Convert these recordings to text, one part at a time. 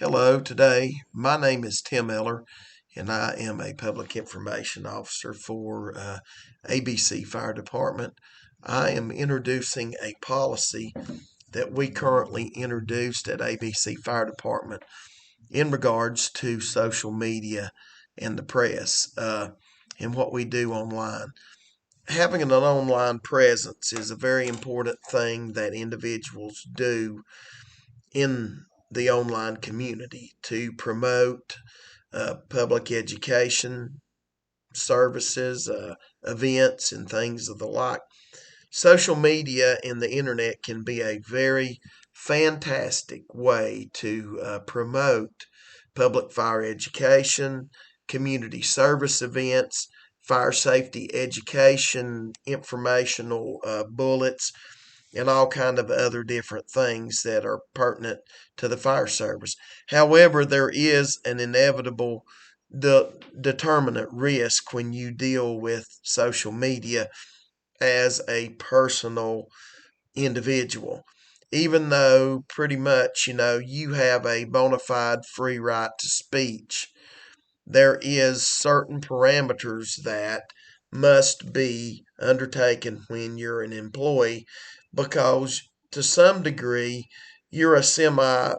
Hello, today my name is Tim Eller, and I am a public information officer for ABC Fire Department. I am introducing a policy that we currently introduced at ABC Fire Department in regards to social media and the press and what we do online. Having an online presence is a very important thing that individuals do in the online community to promote public education services, events, and things of the like. Social media and the internet can be a very fantastic way to promote public fire education, community service events, fire safety education, informational bullets, and all kind of other different things that are pertinent to the fire service. However, there is an inevitable determinant risk when you deal with social media as a personal individual. Even though pretty much, you have a bona fide free right to speech, there is certain parameters that must be undertaken when you're an employee because to some degree you're a semi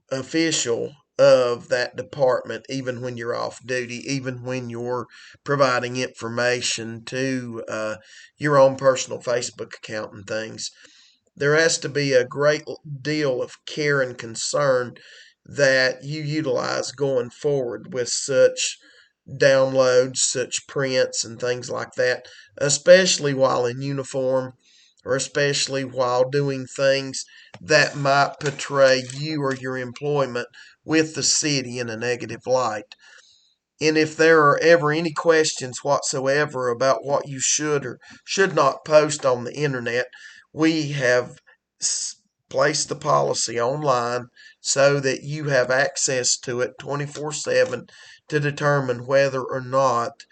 official of that department even when you're off duty, even when you're providing information to your own personal Facebook account and things. There has to be a great deal of care and concern that you utilize going forward with such downloads, such prints, and things like that, especially while in uniform or especially while doing things that might portray you or your employment with the city in a negative light. And if there are ever any questions whatsoever about what you should or should not post on the internet, we have placed the policy online so that you have access to it 24/7 to determine whether or not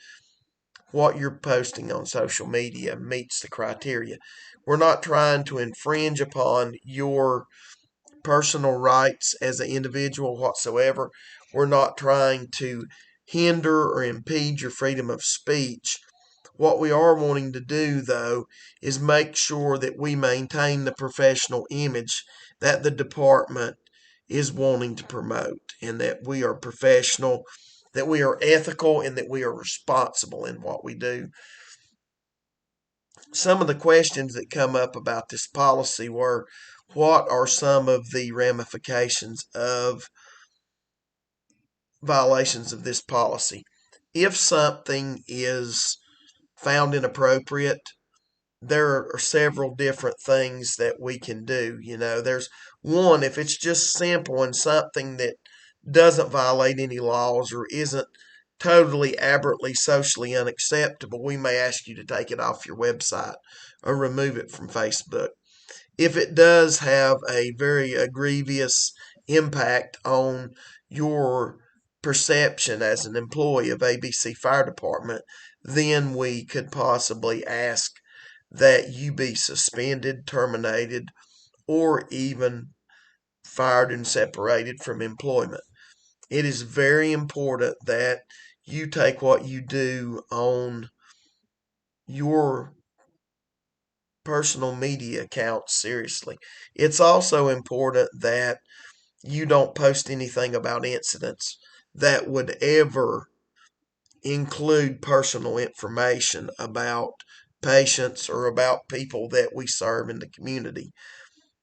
what you're posting on social media meets the criteria. We're not trying to infringe upon your personal rights as an individual whatsoever. We're not trying to hinder or impede your freedom of speech. What we are wanting to do, though, is make sure that we maintain the professional image that the department is wanting to promote, and that we are professional, that we are ethical, and that we are responsible in what we do. Some of the questions that come up about this policy were, what are some of the ramifications of violations of this policy? If something is found inappropriate, there are several different things that we can do. There's one, if it's just simple and something that doesn't violate any laws or isn't totally aberrantly socially unacceptable, we may ask you to take it off your website or remove it from Facebook. If it does have a very grievous impact on your perception as an employee of ABC Fire Department, then we could possibly ask that you be suspended, terminated, or even fired and separated from employment. It is very important that you take what you do on your personal media accounts seriously. It's also important that you don't post anything about incidents that would ever include personal information about patients or about people that we serve in the community.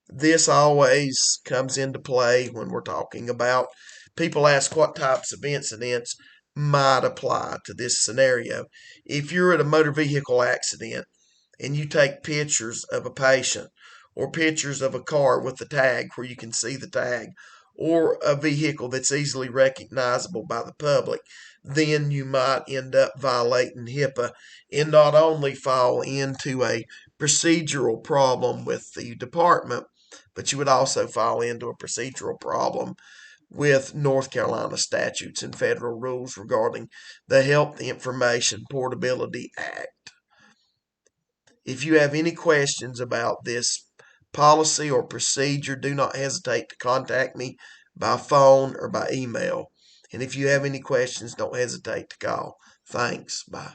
This always comes into play when we're talking about people ask what types of incidents might apply to this scenario. If you're at a motor vehicle accident and you take pictures of a patient or pictures of a car with the tag where you can see the tag or a vehicle that's easily recognizable by the public, then you might end up violating HIPAA and not only fall into a procedural problem with the department, but you would also fall into a procedural problem with North Carolina statutes and federal rules regarding the Health Information Portability Act. If you have any questions about this policy or procedure, do not hesitate to contact me by phone or by email. And if you have any questions, don't hesitate to call. Thanks. Bye.